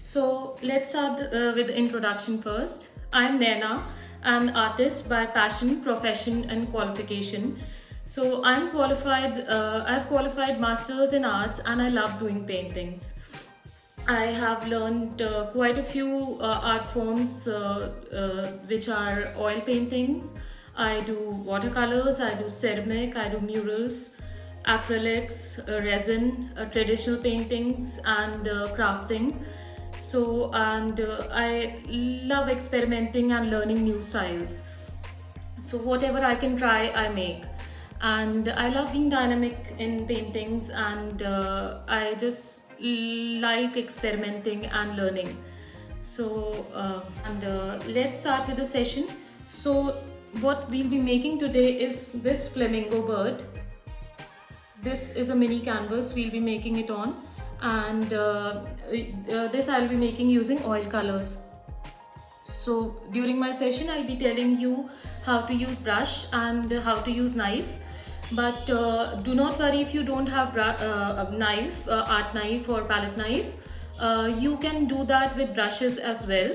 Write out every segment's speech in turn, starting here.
So let's start with the introduction first. I'm Naina, an artist by passion, profession, and qualification. So I'm qualified. I've qualified masters in arts, and I love doing paintings. I have learned quite a few art forms, which are oil paintings. I do watercolors, I do ceramic, I do murals, acrylics, resin, traditional paintings, and crafting. I love experimenting and learning new styles. So whatever I can try, I make. And I love being dynamic in paintings, and I just like experimenting and learning. Let's start with the session. So what we'll be making today is this flamingo bird. This is a mini canvas we'll be making it on, and this I'll be making using oil colors. So during my session I'll be telling you how to use brush and how to use knife, but do not worry if you don't have a knife, art knife or palette knife. You can do that with brushes as well.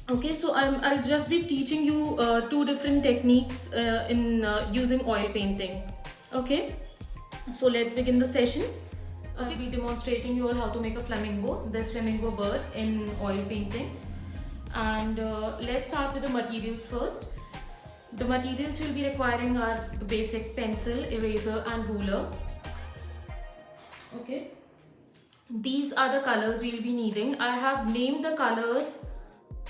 Okay, so I'll just be teaching you two different techniques in using oil painting. Okay, so let's begin the session. I'll be demonstrating you all how to make a flamingo, this flamingo bird in oil painting. And let's start with the materials first. The materials you'll be requiring are the basic pencil, eraser and ruler. Okay, these are the colors we'll be needing. I have named the colors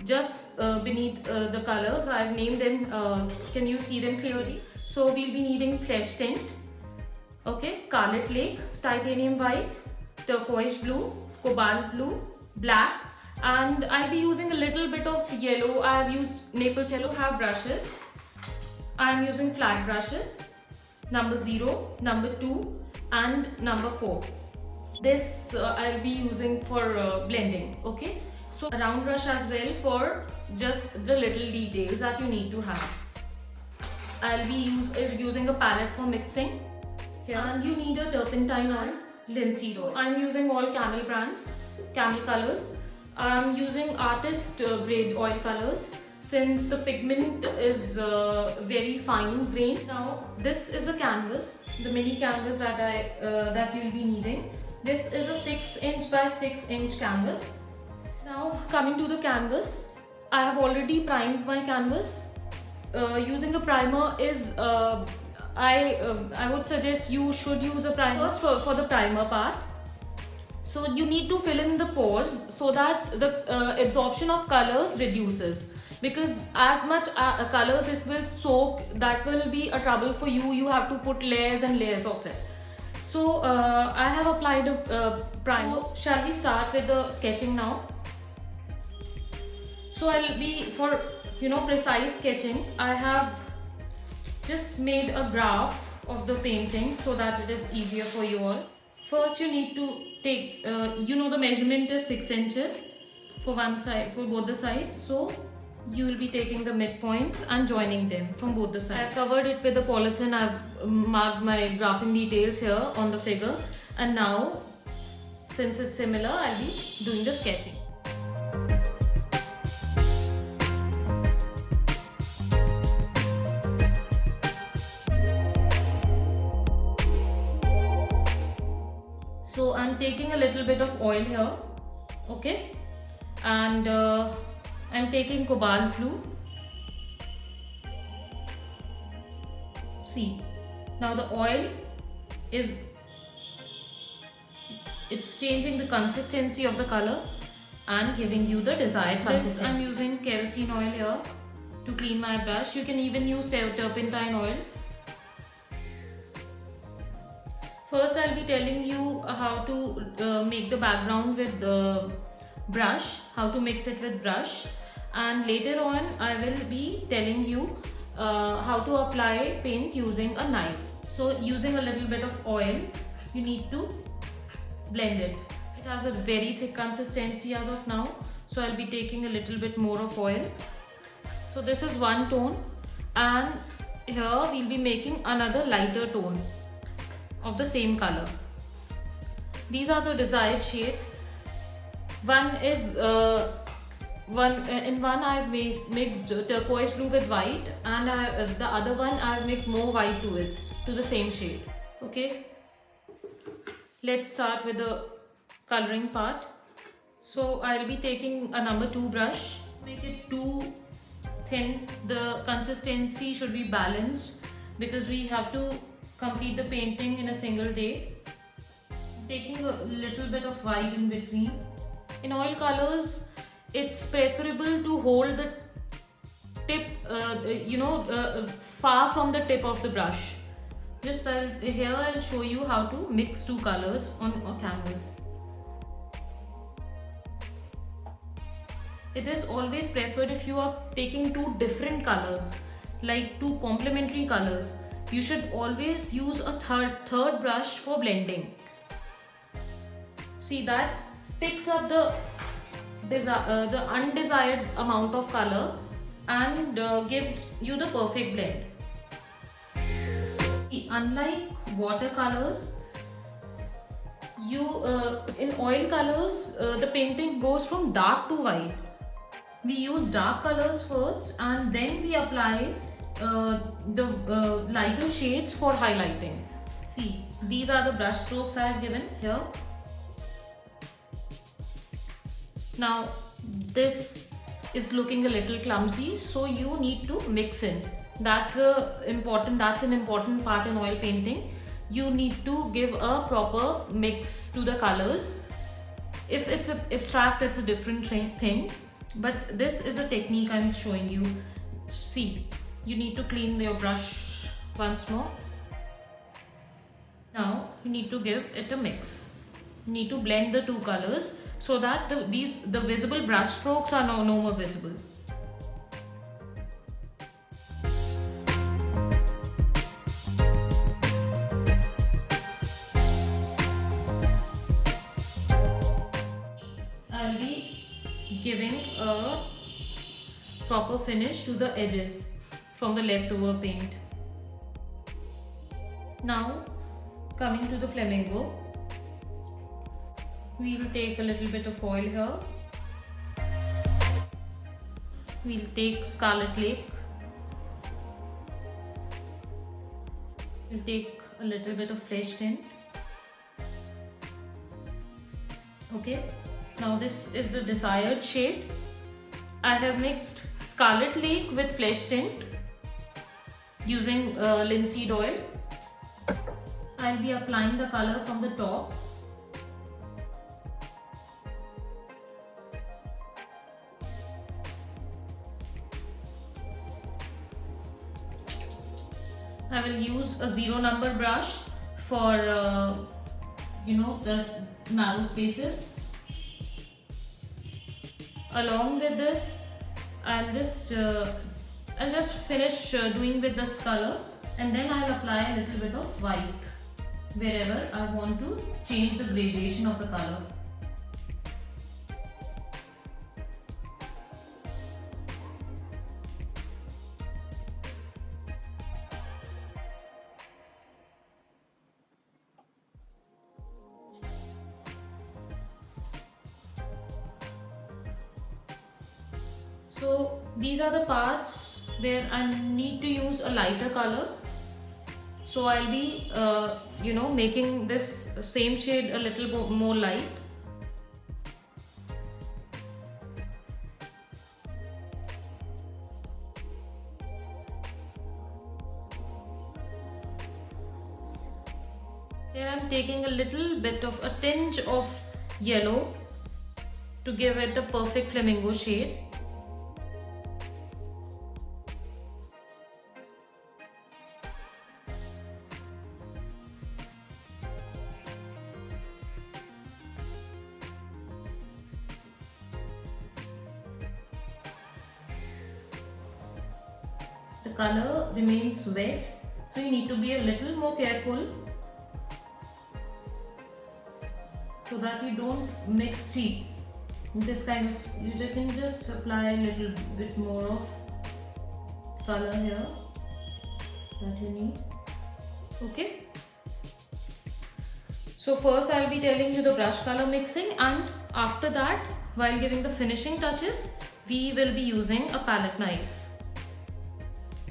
just beneath the colors. I've named them. Can you see them clearly? So we'll be needing flesh tint, okay, scarlet lake, titanium white, turquoise blue, cobalt blue, black, and I'll be using a little bit of yellow. I have used Naples yellow. Have brushes. I am using flat brushes, number 0, number 2 and number 4. This I'll be using for blending. Okay, so a round brush as well for just the little details that you need to have. I'll be using a palette for mixing. And you need a turpentine oil, linseed oil. I'm using all Camel brands, Camel colors. I'm using artist grade oil colors since the pigment is very fine grained. Now this is a canvas, the mini canvas that you'll be needing. This is a 6" by 6" canvas. Now coming to the canvas, I have already primed my canvas. Using a primer is I would suggest you should use a primer first for the primer part. So you need to fill in the pores so that the absorption of colors reduces, because as much colors it will soak, that will be a trouble for you. You have to put layers and layers of it. So I have applied a primer. So shall we start with the sketching now? So I'll be, for precise sketching, I have just made a graph of the painting so that it is easier for you all. First you need to take, the measurement is 6 inches for one side, for both the sides. So you will be taking the midpoints and joining them from both the sides. I covered it with a polythene. I've marked my graphing details here on the figure, and now since it's similar, I'll be doing the sketching. So I'm taking a little bit of oil here, okay, and I'm taking cobalt blue. See, now the oil it's changing the consistency of the color and giving you the desired consistency. I'm using kerosene oil here to clean my brush. You can even use turpentine oil. First I'll be telling you how to make the background with the brush, how to mix it with brush, and later on I will be telling you how to apply paint using a knife. So using a little bit of oil, you need to blend it. It has a very thick consistency as of now, so I'll be taking a little bit more of oil. So this is one tone, and here we'll be making another lighter tone of the same color. These are the desired shades. One is one I've mixed turquoise blue with white, and the other one I've mixed more white to it, to the same shade. Okay, let's start with the coloring part. So I'll be taking a number 2 brush. Make it too thin. The consistency should be balanced because we have to complete the painting in a single day. Taking a little bit of white in between. In oil colors, it's preferable to hold the tip, far from the tip of the brush. Just here I'll show you how to mix two colors on a canvas. It is always preferred if you are taking two different colors, like two complementary colors. You should always use a third brush for blending. See, that picks up the undesired amount of color and gives you the perfect blend. Unlike watercolors, in oil colors, the painting goes from dark to white. We use dark colors first and then we apply the lighter shades for highlighting. See, these are the brush strokes I have given here. Now this is looking a little clumsy, so you need to mix in. That's an important part in oil painting. You need to give a proper mix to the colors. If it's abstract, it's a different thing, but this is a technique I'm showing you. See, you need to clean your brush once more. Now you need to give it a mix. You need to blend the two colors so that the visible brush strokes are no more visible. I'll be giving a proper finish to the edges from the leftover paint. Now coming to the flamingo, we'll take a little bit of oil here. We'll take Scarlet Lake. We'll take a little bit of flesh tint. Okay, now this is the desired shade. I have mixed Scarlet Lake with flesh tint using linseed oil. I'll be applying the color from the top. I will use a 0 number brush for the narrow spaces. Along with this, I'll just finish doing with this color, and then I'll apply a little bit of white wherever I want to change the gradation of the color. So these are the parts where I need to use a lighter color. So I'll be making this same shade a little more light. Here I'm taking a little bit of a tinge of yellow to give it a perfect flamingo shade. The color remains wet, so you need to be a little more careful so that you don't mix. See, this kind of, you can just apply a little bit more of color here that you need. Okay, so first I'll be telling you the brush color mixing and After that, while giving the finishing touches, we will be using a palette knife.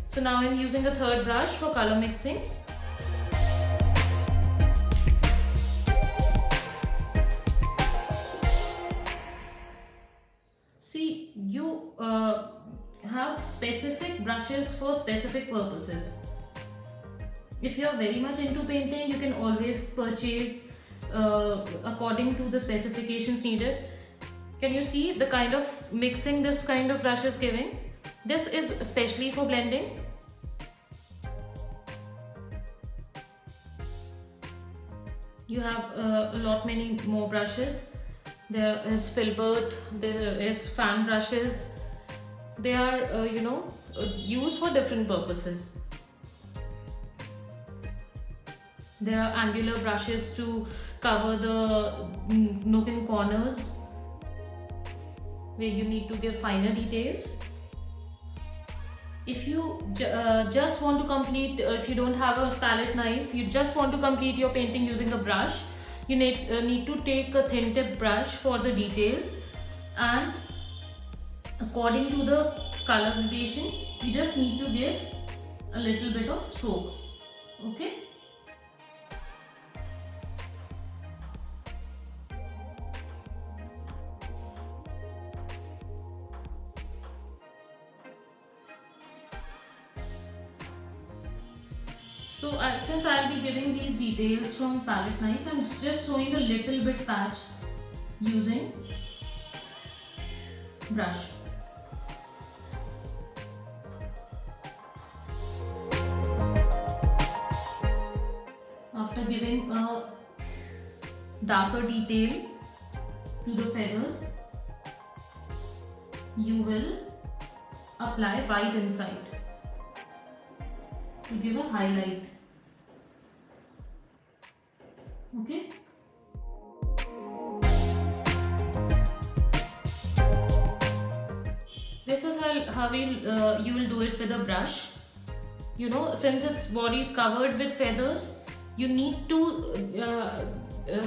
So now I'm using a third brush for color mixing. See, you have specific brushes for specific purposes. If you are very much into painting, you can always purchase according to the specifications needed. Can you see the kind of mixing this kind of brush is giving? This is especially for blending. You have a lot many more brushes. There is filbert, there is fan brushes. They are used for different purposes. There are angular brushes to cover the nook and corners where you need to give finer details. If you just want to complete, if you don't have a palette knife, you just want to complete your painting using a brush, you need to take a thin tip brush for the details, and according to the color gradation, you just need to give a little bit of strokes. Okay. So since I'll be giving these details from palette knife, I'm just showing a little bit patch using brush. After giving a darker detail to the feathers, you will apply white inside to give a highlight. Okay. This is how you will do it with a brush. Since its body is covered with feathers, you need to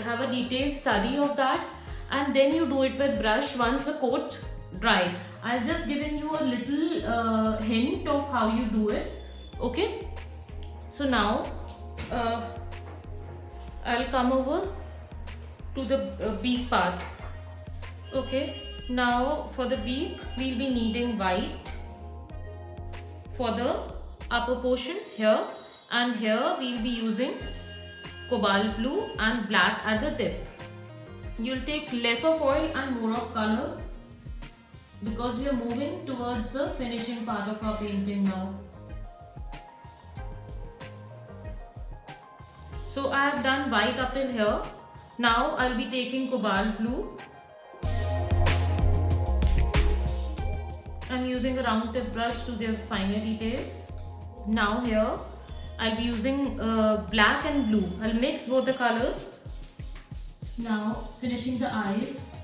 have a detailed study of that, and then you do it with brush once the coat dry. I've just given you a little hint of how you do it. Okay. So now I'll come over to the beak part. Okay. Now for the beak, we'll be needing white for the upper portion here, and here we'll be using cobalt blue and black at the tip. You'll take less of oil and more of color because we are moving towards the finishing part of our painting now. So I have done white up till here. Now I'll be taking cobalt blue. I'm using a round tip brush to give finer details. Now here I'll be using black and blue. I'll mix both the colors. Now finishing the eyes.